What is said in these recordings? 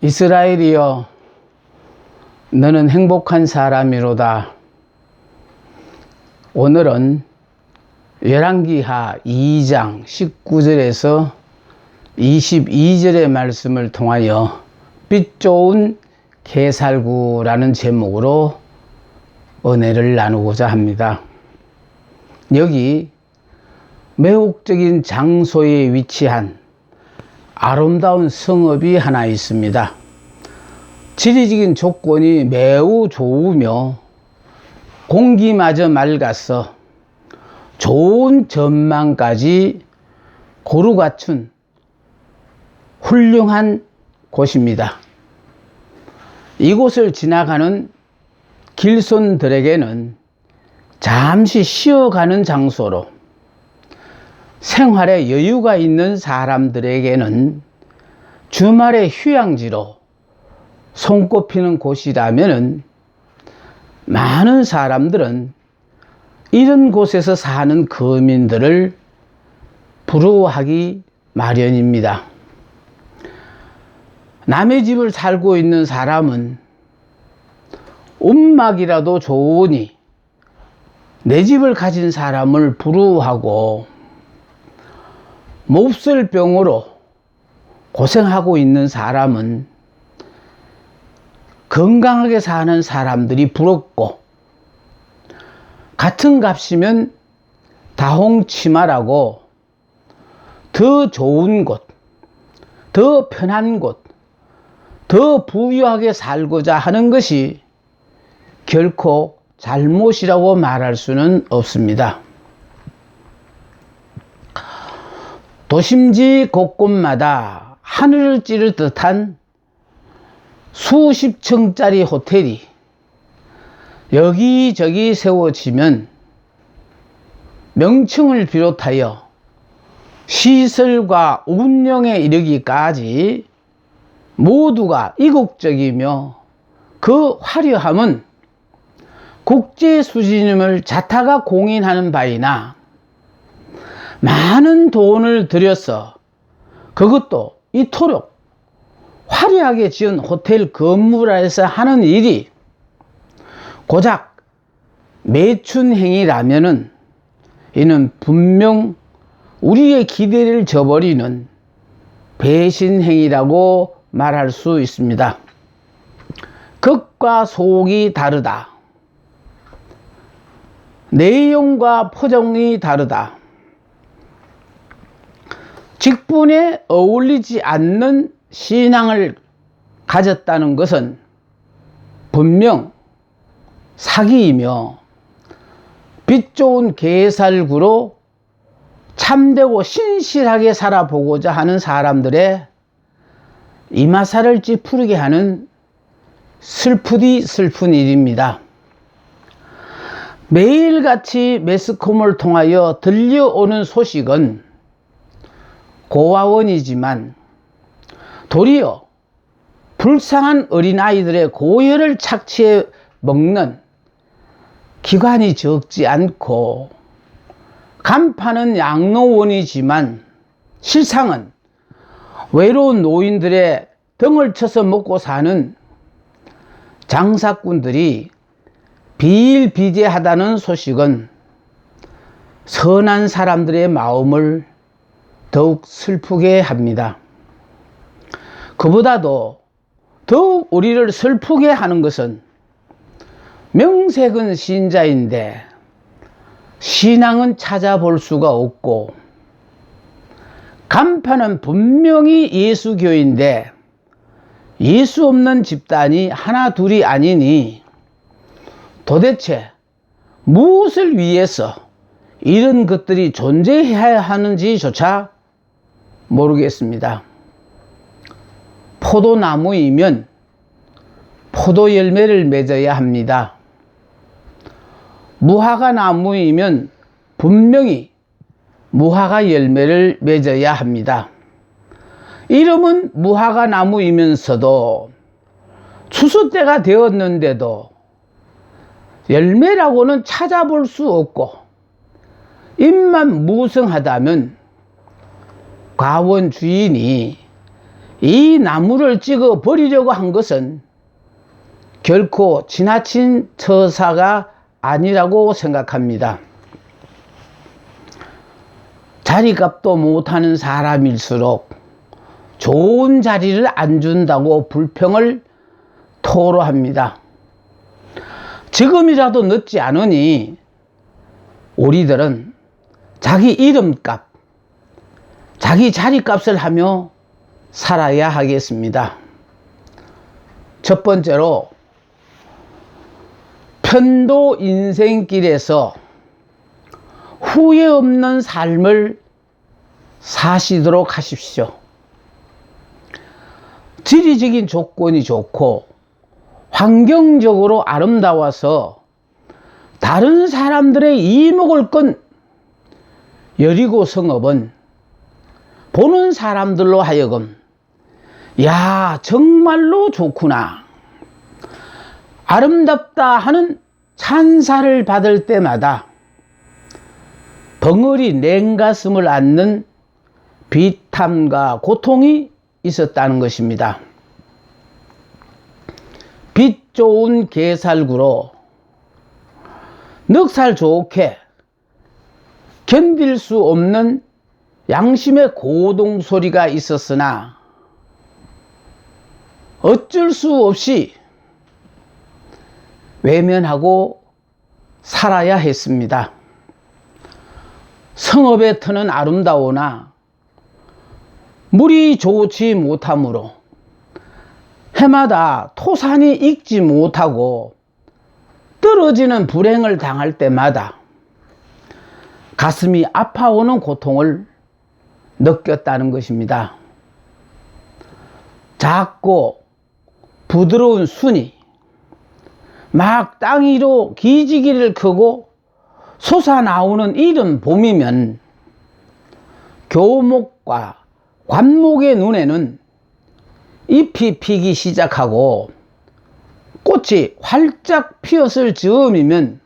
이스라엘이여, 너는 행복한 사람이로다. 오늘은 열왕기하 2장 19절에서 22절의 말씀을 통하여 빛 좋은 게살구라는 제목으로 은혜를 나누고자 합니다. 여기 매혹적인 장소에 위치한 아름다운 성읍이 하나 있습니다. 지리적인 조건이 매우 좋으며 공기마저 맑아서 좋은 전망까지 고루 갖춘 훌륭한 곳입니다. 이곳을 지나가는 길손들에게는 잠시 쉬어가는 장소로, 생활에 여유가 있는 사람들에게는 주말의 휴양지로 손꼽히는 곳이라면, 많은 사람들은 이런 곳에서 사는 거민들을 부러워하기 마련입니다. 남의 집을 살고 있는 사람은 움막이라도 좋으니 내 집을 가진 사람을 부러워하고, 몹쓸 병으로 고생하고 있는 사람은 건강하게 사는 사람들이 부럽고, 같은 값이면 다홍치마라고 더 좋은 곳, 더 편한 곳, 더 부유하게 살고자 하는 것이 결코 잘못이라고 말할 수는 없습니다. 도심지 곳곳마다 하늘을 찌를 듯한 수십 층짜리 호텔이 여기저기 세워지면 명칭을 비롯하여 시설과 운영에 이르기까지 모두가 이국적이며, 그 화려함은 국제 수준임을 자타가 공인하는 바이나, 많은 돈을 들여서 그것도 이토록 화려하게 지은 호텔 건물에서 하는 일이 고작 매춘행위라면은, 이는 분명 우리의 기대를 저버리는 배신행위라고 말할 수 있습니다. 겉과 속이 다르다. 내용과 포장이 다르다. 직분에 어울리지 않는 신앙을 가졌다는 것은 분명 사기이며, 빛 좋은 게살구로 참되고 신실하게 살아보고자 하는 사람들의 이마살을 찌푸리게 하는 슬프디 슬픈 일입니다. 매일같이 매스컴을 통하여 들려오는 소식은 고아원이지만, 도리어 불쌍한 어린아이들의 고혈을 착취해 먹는 기관이 적지 않고, 간판은 양로원이지만 실상은 외로운 노인들의 등을 쳐서 먹고 사는 장사꾼들이 비일비재하다는 소식은 선한 사람들의 마음을 더욱 슬프게 합니다. 그보다도 더욱 우리를 슬프게 하는 것은, 명색은 신자인데 신앙은 찾아볼 수가 없고, 간판은 분명히 예수교인데 예수 없는 집단이 하나 둘이 아니니, 도대체 무엇을 위해서 이런 것들이 존재해야 하는지조차 모르겠습니다. 포도나무이면 포도 열매를 맺어야 합니다. 무화과 나무이면 분명히 무화과 열매를 맺어야 합니다. 이름은 무화과 나무이면서도 추수 때가 되었는데도 열매라고는 찾아볼 수 없고, 입만 무성하다면 과원 주인이 이 나무를 찍어 버리려고 한 것은 결코 지나친 처사가 아니라고 생각합니다. 자리값도 못하는 사람일수록 좋은 자리를 안 준다고 불평을 토로합니다. 지금이라도 늦지 않으니 우리들은 자기 이름값, 자기 자리값을 하며 살아야 하겠습니다. 첫 번째로 편도 인생길에서 후회 없는 삶을 사시도록 하십시오. 지리적인 조건이 좋고 환경적으로 아름다워서 다른 사람들의 이목을 끈 여리고 성읍은 보는 사람들로 하여금 야, 정말로 좋구나, 아름답다 하는 찬사를 받을 때마다 벙어리 냉가슴을 앓는 비탐과 고통이 있었다는 것입니다. 빛 좋은 게살구로 넉살 좋게 견딜 수 없는 양심의 고동 소리가 있었으나 어쩔 수 없이 외면하고 살아야 했습니다. 성읍의 터는 아름다우나 물이 좋지 못하므로 해마다 토산이 익지 못하고 떨어지는 불행을 당할 때마다 가슴이 아파오는 고통을 느꼈다는 것입니다. 작고 부드러운 순이 막 땅 위로 기지개를 켜고 솟아나오는 이른 봄이면 교목과 관목의 눈에는 잎이 피기 시작하고 꽃이 활짝 피었을 즈음이면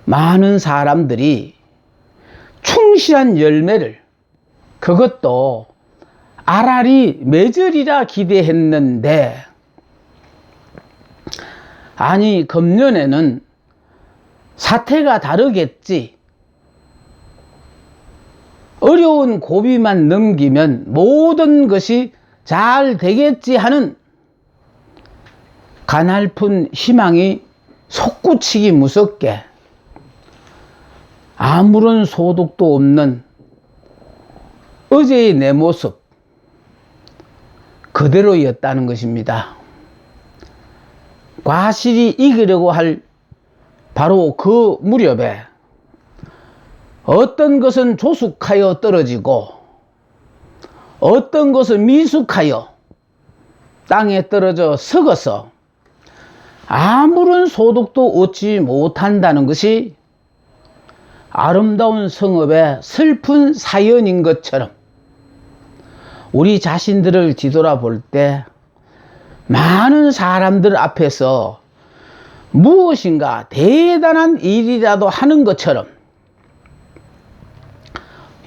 많은 사람들이 충실한 열매를, 그것도 알알이 맺으리라 기대했는데, 아니 금년에는 사태가 다르겠지, 어려운 고비만 넘기면 모든 것이 잘 되겠지 하는 가냘픈 희망이 솟구치기 무섭게 아무런 소득도 없는 어제의 내 모습 그대로였다는 것입니다. 과실이 이기려고 할 바로 그 무렵에 어떤 것은 조숙하여 떨어지고 어떤 것은 미숙하여 땅에 떨어져 썩어서 아무런 소득도 얻지 못한다는 것이 아름다운 성읍의 슬픈 사연인 것처럼 우리 자신들을 뒤돌아볼 때 많은 사람들 앞에서 무엇인가 대단한 일이라도 하는 것처럼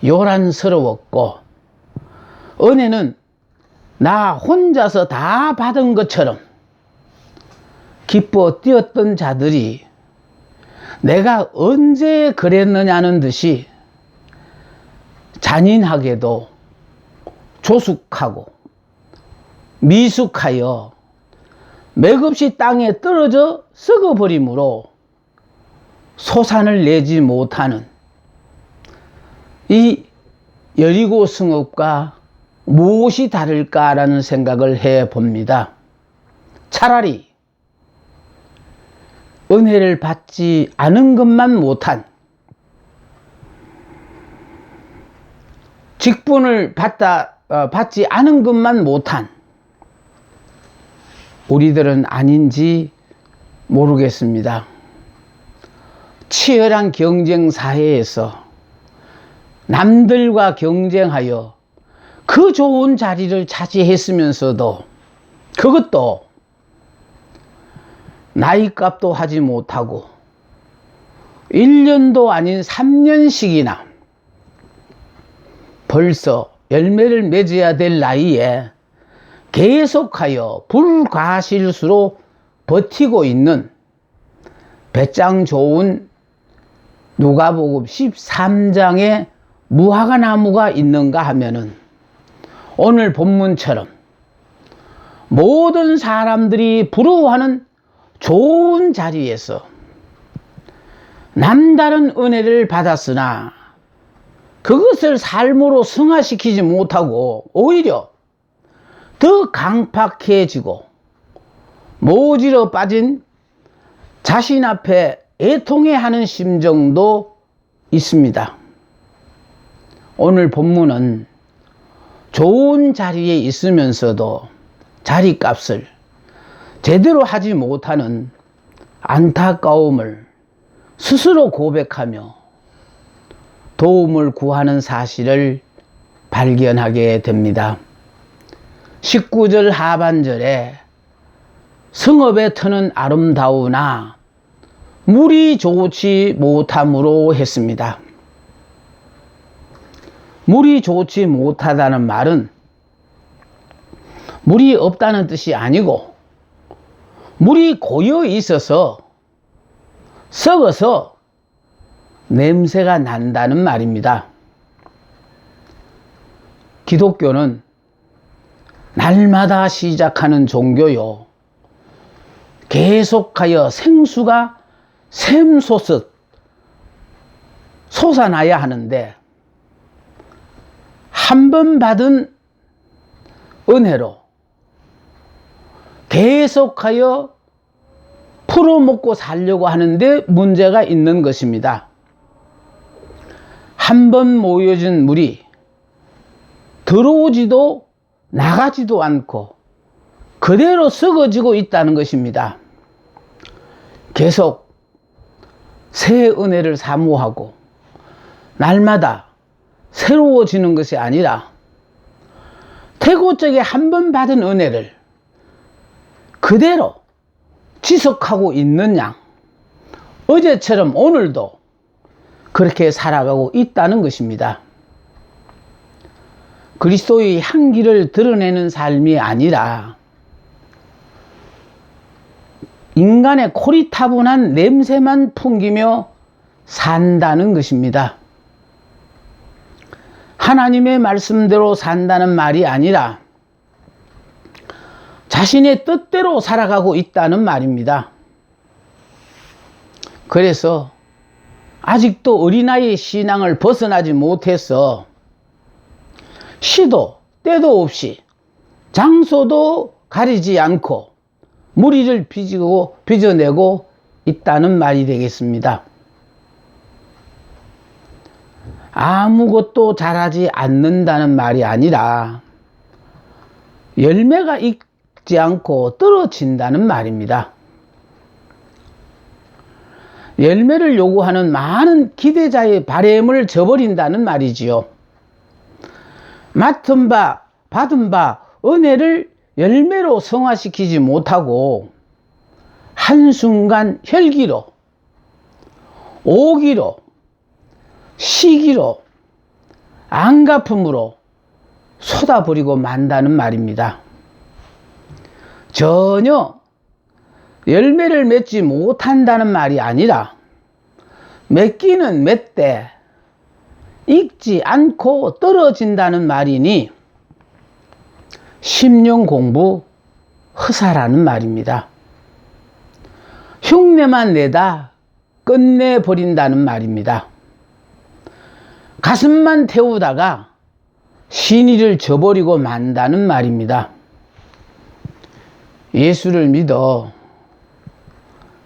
요란스러웠고, 은혜는 나 혼자서 다 받은 것처럼 기뻐 뛰었던 자들이 내가 언제 그랬느냐는 듯이 잔인하게도 조숙하고 미숙하여 맥없이 땅에 떨어져 썩어버리므로 소산을 내지 못하는 이 여리고 성읍과 무엇이 다를까라는 생각을 해봅니다. 차라리 은혜를 받지 않은 것만 못한, 직분을 받지 않은 것만 못한 우리들은 아닌지 모르겠습니다. 치열한 경쟁 사회에서 남들과 경쟁하여 그 좋은 자리를 차지했으면서도 그것도 나이값도 하지 못하고 1년도 아닌 3년씩이나 벌써 열매를 맺어야 될 나이에 계속하여 불가실수로 버티고 있는 배짱 좋은 누가복음 13장에 무화과나무가 있는가 하면은 오늘 본문처럼 모든 사람들이 부러워하는 좋은 자리에서 남다른 은혜를 받았으나 그것을 삶으로 승화시키지 못하고 오히려 더 강팍해지고 모지러 빠진 자신 앞에 애통해하는 심정도 있습니다. 오늘 본문은 좋은 자리에 있으면서도 자리값을 제대로 하지 못하는 안타까움을 스스로 고백하며 도움을 구하는 사실을 발견하게 됩니다. 19절 하반절에 성읍에 터는 아름다우나 물이 좋지 못함으로 했습니다. 물이 좋지 못하다는 말은 물이 없다는 뜻이 아니고 물이 고여 있어서 썩어서 냄새가 난다는 말입니다. 기독교는 날마다 시작하는 종교요, 계속하여 생수가 샘솟듯 솟아나야 하는데 한 번 받은 은혜로 계속하여 풀어먹고 살려고 하는데 문제가 있는 것입니다. 한 번 모여진 물이 들어오지도 나가지도 않고 그대로 썩어지고 있다는 것입니다. 계속 새 은혜를 사모하고 날마다 새로워지는 것이 아니라 태고적에 한 번 받은 은혜를 그대로 지속하고 있는 양, 어제처럼 오늘도 그렇게 살아가고 있다는 것입니다. 그리스도의 향기를 드러내는 삶이 아니라 인간의 코리타분한 냄새만 풍기며 산다는 것입니다. 하나님의 말씀대로 산다는 말이 아니라 자신의 뜻대로 살아가고 있다는 말입니다. 그래서 아직도 어린아이의 신앙을 벗어나지 못해서 시도 때도 없이 장소도 가리지 않고 무리를 빚어내고 있다는 말이 되겠습니다. 아무것도 자라지 않는다는 말이 아니라 열매가 익지 않고 떨어진다는 말입니다. 열매를 요구하는 많은 기대자의 바램을 저버린다는 말이지요. 맡은 바, 받은 바 은혜를 열매로 성화시키지 못하고 한순간 혈기로, 오기로, 시기로, 안갚음으로 쏟아버리고 만다는 말입니다. 전혀 열매를 맺지 못한다는 말이 아니라 맺기는 맺되 익지 않고 떨어진다는 말이니 심령 공부 허사라는 말입니다. 흉내만 내다 끝내버린다는 말입니다. 가슴만 태우다가 신의를 저버리고 만다는 말입니다. 예수를 믿어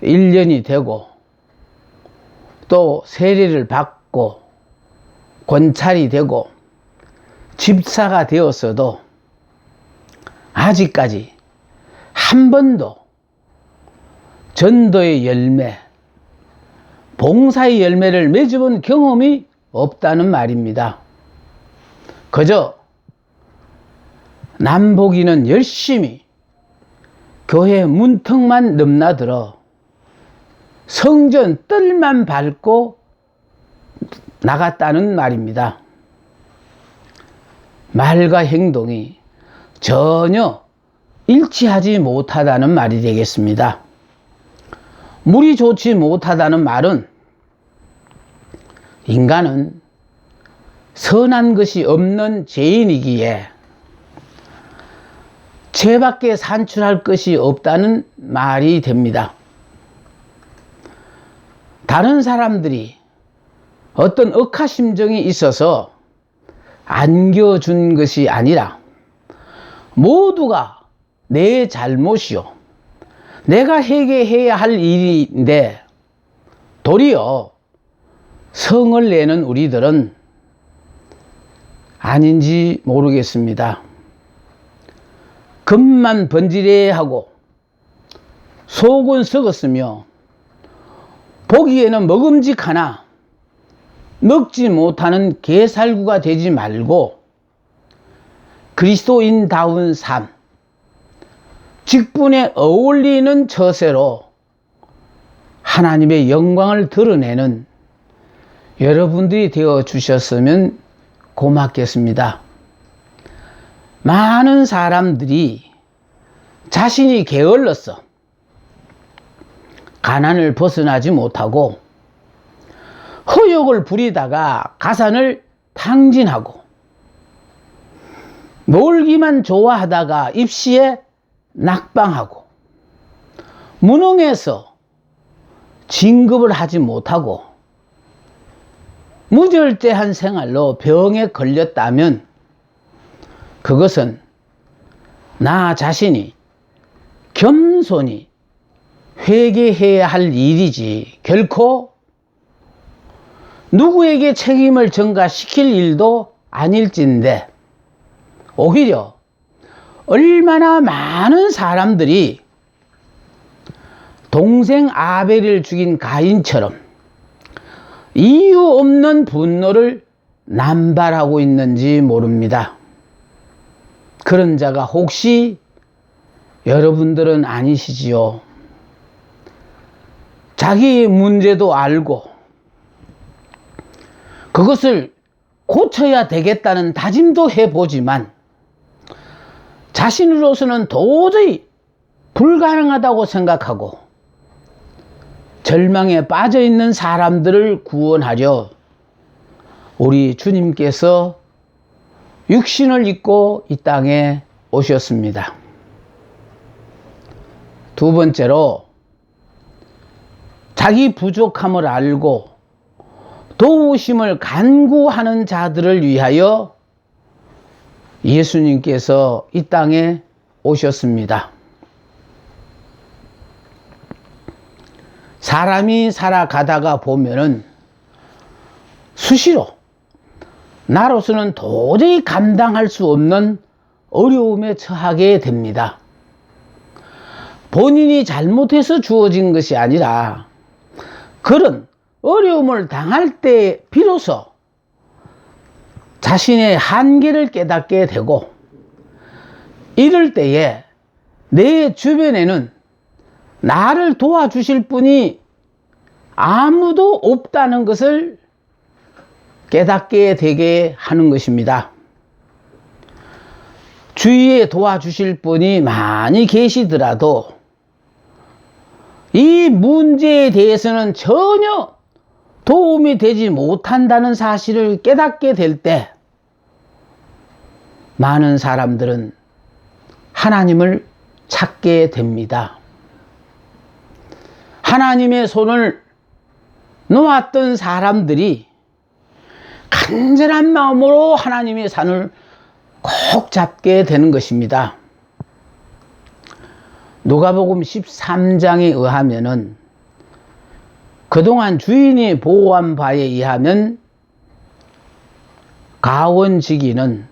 1년이 되고 또 세례를 받고 권찰이 되고 집사가 되었어도 아직까지 한 번도 전도의 열매, 봉사의 열매를 맺어본 경험이 없다는 말입니다. 그저 남보기는 열심히 교회 문턱만 넘나들어 성전 뜰만 밟고 나갔다는 말입니다. 말과 행동이 전혀 일치하지 못하다는 말이 되겠습니다. 물이 좋지 못하다는 말은 인간은 선한 것이 없는 죄인이기에 죄밖에 산출할 것이 없다는 말이 됩니다. 다른 사람들이 어떤 억하심정이 있어서 안겨준 것이 아니라 모두가 내 잘못이요, 내가 해결해야 할 일인데 도리어 성을 내는 우리들은 아닌지 모르겠습니다. 겉만 번지래하고 속은 썩었으며 보기에는 먹음직하나 먹지 못하는 게살구가 되지 말고 그리스도인다운 삶, 직분에 어울리는 처세로 하나님의 영광을 드러내는 여러분들이 되어 주셨으면 고맙겠습니다. 많은 사람들이 자신이 게을러서 가난을 벗어나지 못하고 허욕을 부리다가 가산을 탕진하고 놀기만 좋아하다가 입시에 낙방하고 무능해서 진급을 하지 못하고 무절제한 생활로 병에 걸렸다면 그것은 나 자신이 겸손히 회개해야 할 일이지 결코 누구에게 책임을 전가시킬 일도 아닐진데, 오히려 얼마나 많은 사람들이 동생 아벨을 죽인 가인처럼 이유 없는 분노를 남발하고 있는지 모릅니다. 그런 자가 혹시 여러분들은 아니시지요? 자기의 문제도 알고 그것을 고쳐야 되겠다는 다짐도 해보지만 자신으로서는 도저히 불가능하다고 생각하고 절망에 빠져 있는 사람들을 구원하려 우리 주님께서 육신을 입고 이 땅에 오셨습니다. 두 번째로, 자기 부족함을 알고 도우심을 간구하는 자들을 위하여 예수님께서 이 땅에 오셨습니다. 사람이 살아가다가 보면은 수시로 나로서는 도저히 감당할 수 없는 어려움에 처하게 됩니다. 본인이 잘못해서 주어진 것이 아니라 그런 어려움을 당할 때 비로소 자신의 한계를 깨닫게 되고, 이럴 때에 내 주변에는 나를 도와주실 분이 아무도 없다는 것을 깨닫게 되게 하는 것입니다. 주위에 도와주실 분이 많이 계시더라도 이 문제에 대해서는 전혀 도움이 되지 못한다는 사실을 깨닫게 될 때 많은 사람들은 하나님을 찾게 됩니다. 하나님의 손을 놓았던 사람들이 간절한 마음으로 하나님의 손을 꼭 잡게 되는 것입니다. 누가복음 13장에 의하면은 그동안 주인이 보고한 바에 의하면 가원지기는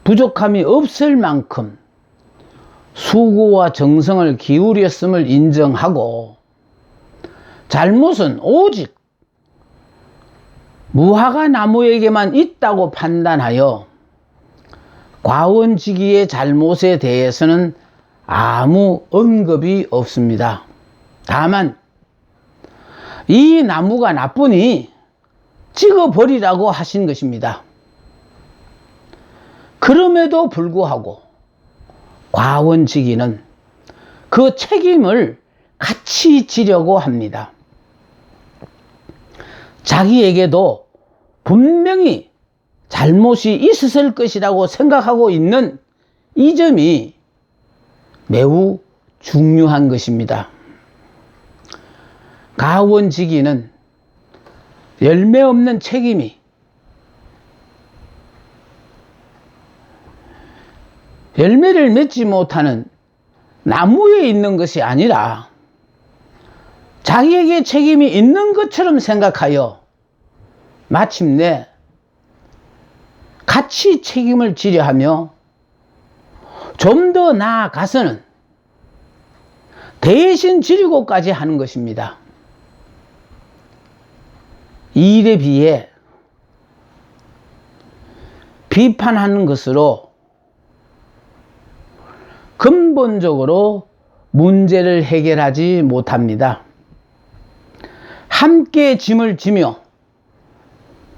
부족함이 없을 만큼 수고와 정성을 기울였음을 인정하고, 잘못은 오직 무화과 나무에게만 있다고 판단하여 과원지기의 잘못에 대해서는 아무 언급이 없습니다. 다만 이 나무가 나쁘니 찍어버리라고 하신 것입니다. 그럼에도 불구하고 과원지기는 그 책임을 같이 지려고 합니다. 자기에게도 분명히 잘못이 있었을 것이라고 생각하고 있는 이 점이 매우 중요한 것입니다. 가원지기는 열매 없는 책임이 열매를 맺지 못하는 나무에 있는 것이 아니라 자기에게 책임이 있는 것처럼 생각하여 마침내 같이 책임을 지려 하며 좀 더 나아가서는 대신 지르고까지 하는 것입니다. 이 일에 비해 비판하는 것으로 근본적으로 문제를 해결하지 못합니다. 함께 짐을 지며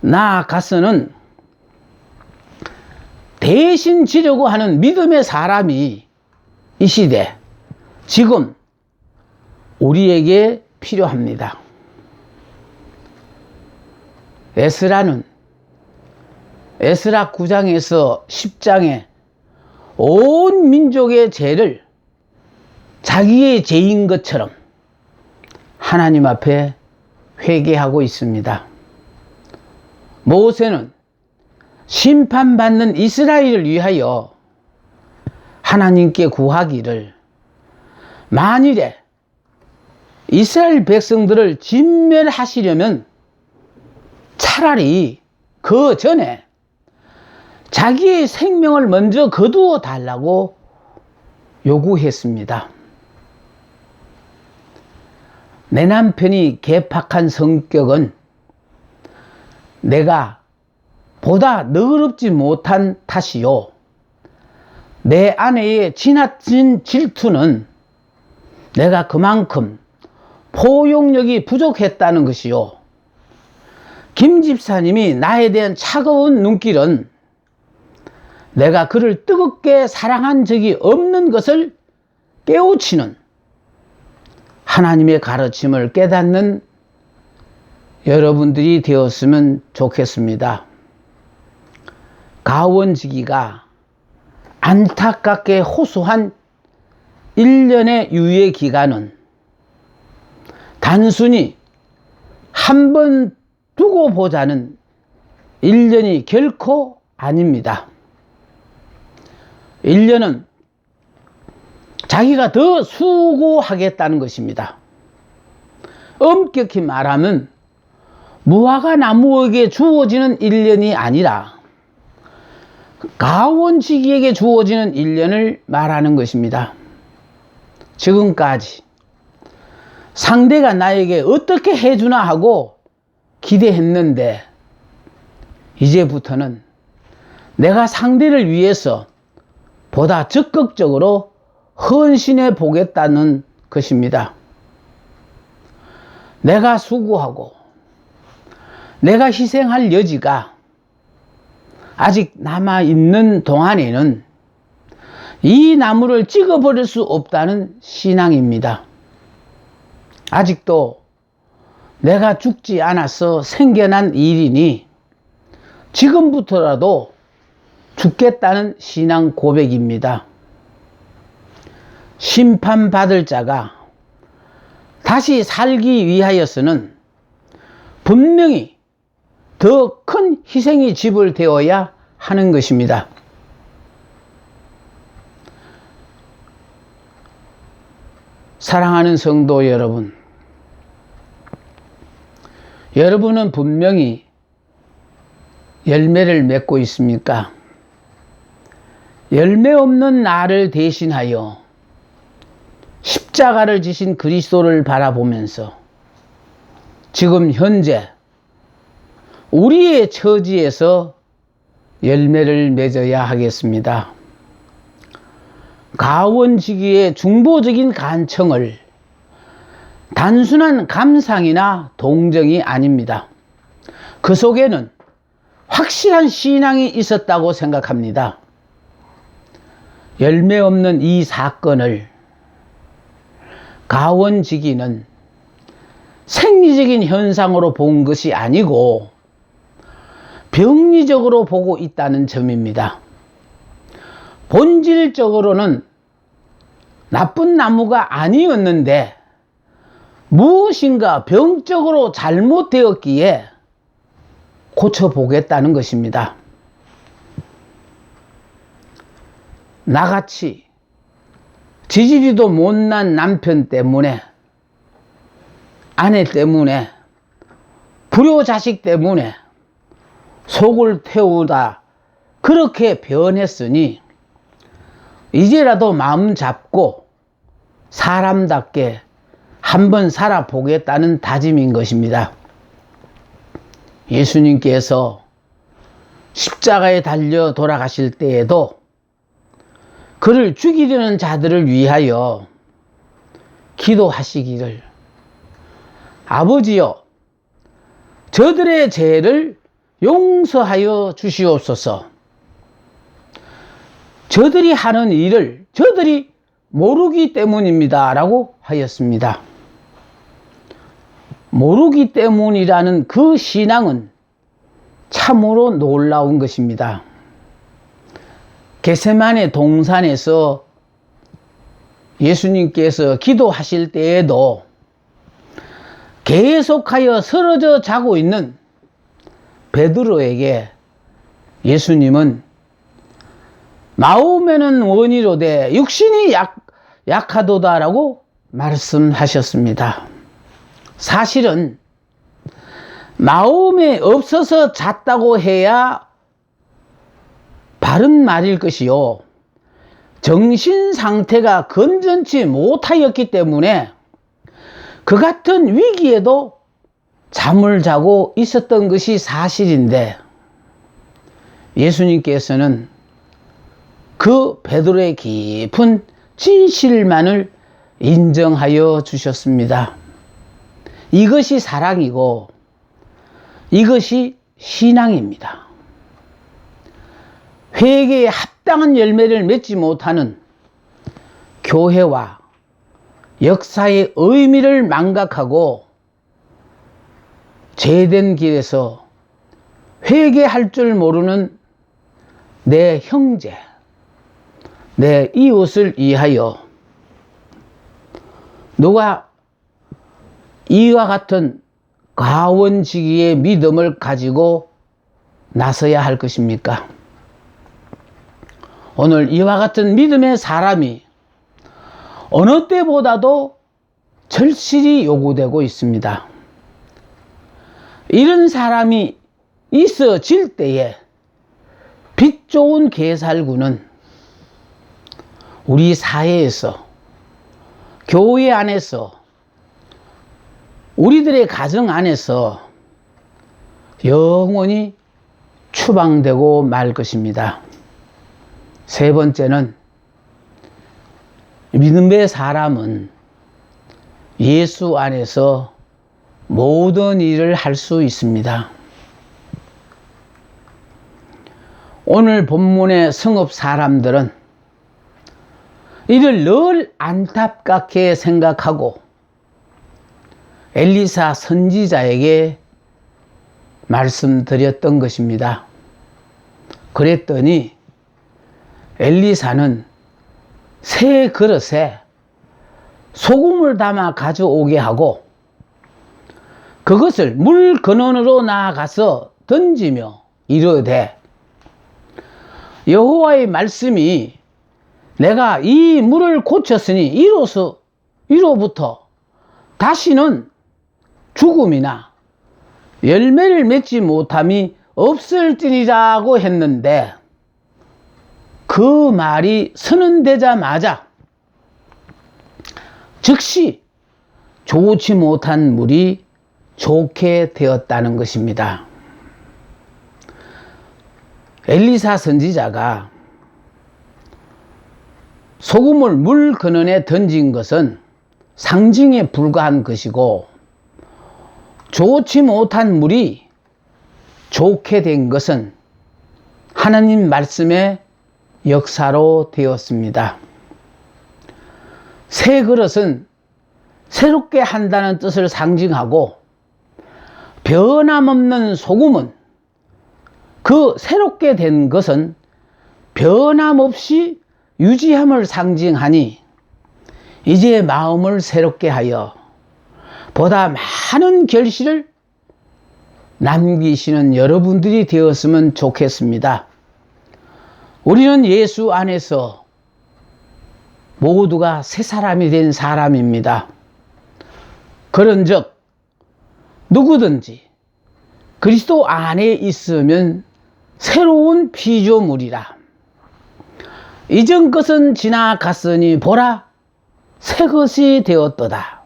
나아가서는 대신 지려고 하는 믿음의 사람이 이 시대 지금 우리에게 필요합니다. 에스라는 에스라 9장에서 10장에 온 민족의 죄를 자기의 죄인 것처럼 하나님 앞에 회개하고 있습니다. 모세는 심판받는 이스라엘을 위하여 하나님께 구하기를 만일에 이스라엘 백성들을 진멸하시려면 차라리 그 전에 자기의 생명을 먼저 거두어 달라고 요구했습니다. 내 남편이 괴팍한 성격은 내가 보다 너그럽지 못한 탓이요. 내 아내의 지나친 질투는 내가 그만큼 포용력이 부족했다는 것이요. 김 집사님이 나에 대한 차가운 눈길은 내가 그를 뜨겁게 사랑한 적이 없는 것을 깨우치는 하나님의 가르침을 깨닫는 여러분들이 되었으면 좋겠습니다. 가원지기가 안타깝게 호소한 1년의 유예 기간은 단순히 한 번 두고 보자는 1년이 결코 아닙니다. 1년은 자기가 더 수고하겠다는 것입니다. 엄격히 말하면 무화과 나무에게 주어지는 1년이 아니라 가원지기에게 주어지는 1년을 말하는 것입니다. 지금까지 상대가 나에게 어떻게 해주나 하고 기대했는데 이제부터는 내가 상대를 위해서 보다 적극적으로 헌신해 보겠다는 것입니다. 내가 수고하고 내가 희생할 여지가 아직 남아있는 동안에는 이 나무를 찍어버릴 수 없다는 신앙입니다. 아직도 내가 죽지 않아서 생겨난 일이니 지금부터라도 죽겠다는 신앙 고백입니다. 심판받을 자가 다시 살기 위하여서는 분명히 더 큰 희생이 지불되어야 하는 것입니다. 사랑하는 성도 여러분, 여러분은 분명히 열매를 맺고 있습니까? 열매 없는 나를 대신하여 십자가를 지신 그리스도를 바라보면서 지금 현재 우리의 처지에서 열매를 맺어야 하겠습니다. 가원지기의 중보적인 간청을 단순한 감상이나 동정이 아닙니다. 그 속에는 확실한 신앙이 있었다고 생각합니다. 열매 없는 이 사건을 가원지기는 생리적인 현상으로 본 것이 아니고 병리적으로 보고 있다는 점입니다. 본질적으로는 나쁜 나무가 아니었는데 무엇인가 병적으로 잘못되었기에 고쳐보겠다는 것입니다. 나같이 지지리도 못난 남편 때문에, 아내 때문에, 불효자식 때문에 속을 태우다 그렇게 변했으니 이제라도 마음 잡고 사람답게 한번 살아보겠다는 다짐인 것입니다. 예수님께서 십자가에 달려 돌아가실 때에도 그를 죽이려는 자들을 위하여 기도하시기를, 아버지여, 저들의 죄를 용서하여 주시옵소서. 저들이 하는 일을 저들이 모르기 때문입니다 라고 하였습니다. 모르기 때문이라는 그 신앙은 참으로 놀라운 것입니다. 겟세마네 동산에서 예수님께서 기도하실 때에도 계속하여 쓰러져 자고 있는 베드로에게 예수님은 마음에는 원이로되 육신이 약하도다라고 말씀하셨습니다. 사실은 마음에 없어서 잤다고 해야 바른 말일 것이요, 정신 상태가 건전치 못하였기 때문에 그 같은 위기에도 잠을 자고 있었던 것이 사실인데, 예수님께서는 그 베드로의 깊은 진실만을 인정하여 주셨습니다. 이것이 사랑이고 이것이 신앙입니다. 회개에 합당한 열매를 맺지 못하는 교회와 역사의 의미를 망각하고 죄된 길에서 회개할 줄 모르는 내 형제, 내 이웃을 위하여 누가 이와 같은 가원지기의 믿음을 가지고 나서야 할 것입니까? 오늘 이와 같은 믿음의 사람이 어느 때보다도 절실히 요구되고 있습니다. 이런 사람이 있어질 때에 빛 좋은 개살구는 우리 사회에서, 교회 안에서, 우리들의 가정 안에서 영원히 추방되고 말 것입니다. 세 번째는, 믿음의 사람은 예수 안에서 모든 일을 할 수 있습니다. 오늘 본문의 성읍 사람들은 이를 늘 안타깝게 생각하고 엘리사 선지자에게 말씀드렸던 것입니다. 그랬더니 엘리사는 새 그릇에 소금을 담아 가져오게 하고 그것을 물 근원으로 나아가서 던지며 이르되, 여호와의 말씀이 내가 이 물을 고쳤으니 이로부터 다시는 죽음이나 열매를 맺지 못함이 없을지니라고 했는데, 그 말이 선언되자마자 즉시 좋지 못한 물이 좋게 되었다는 것입니다. 엘리사 선지자가 소금을 물 근원에 던진 것은 상징에 불과한 것이고, 좋지 못한 물이 좋게 된 것은 하나님 말씀에 역사로 되었습니다. 새 그릇은 새롭게 한다는 뜻을 상징하고, 변함없는 소금은, 그 새롭게 된 것은 변함없이 유지함을 상징하니, 이제 마음을 새롭게 하여 보다 많은 결실을 남기시는 여러분들이 되었으면 좋겠습니다. 우리는 예수 안에서 모두가 새 사람이 된 사람입니다. 그런즉 누구든지 그리스도 안에 있으면 새로운 피조물이라. 이전 것은 지나갔으니 보라, 새 것이 되었도다.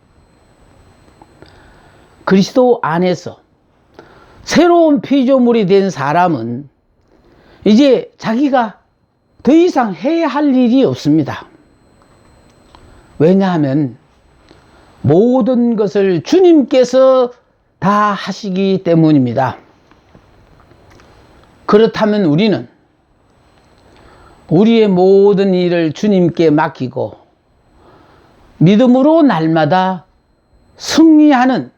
그리스도 안에서 새로운 피조물이 된 사람은 이제 자기가 더 이상 해야 할 일이 없습니다. 왜냐하면 모든 것을 주님께서 다 하시기 때문입니다. 그렇다면 우리는 우리의 모든 일을 주님께 맡기고 믿음으로 날마다 승리하는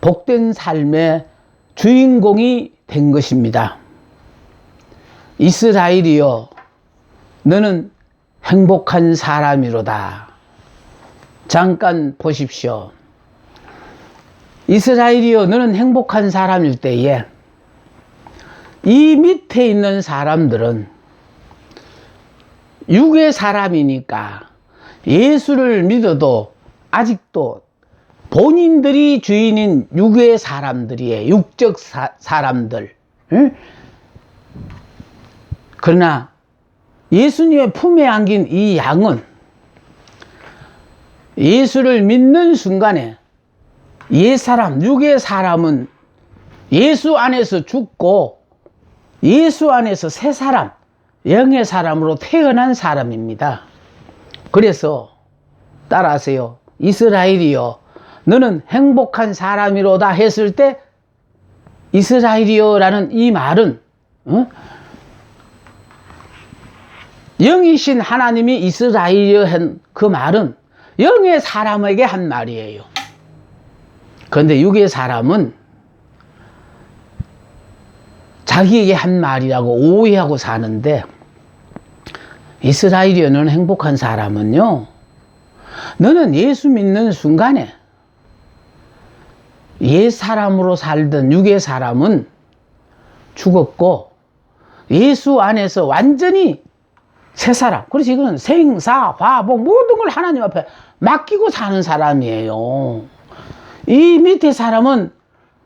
복된 삶의 주인공이 된 것입니다. 이스라엘이여, 너는 행복한 사람이로다. 잠깐 보십시오. 이스라엘이여, 너는 행복한 사람일 때에 이 밑에 있는 사람들은 육의 사람이니까 예수를 믿어도 아직도 본인들이 주인인 육의 사람들이에요. 육적 사람들. 응? 그러나 예수님의 품에 안긴 이 양은 예수를 믿는 순간에 옛사람, 육의 사람은 예수 안에서 죽고 예수 안에서 새 사람, 영의 사람으로 태어난 사람입니다. 그래서 따라하세요. 이스라엘이여, 너는 행복한 사람이로다 했을 때 이스라엘이여 라는 이 말은 영이신 하나님이 이스라엘이여 한 그 말은 영의 사람에게 한 말이에요. 그런데 육의 사람은 자기에게 한 말이라고 오해하고 사는데, 이스라엘이여, 너는 행복한 사람은요, 너는 예수 믿는 순간에 옛 사람으로 살던 육의 사람은 죽었고 예수 안에서 완전히 새 사람, 그래서 이거는 생사 화복 모든 걸 하나님 앞에 맡기고 사는 사람이에요. 이 밑에 사람은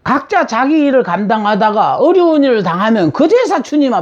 각자 자기 일을 감당하다가 어려운 일을 당하면 그제서 주님 앞에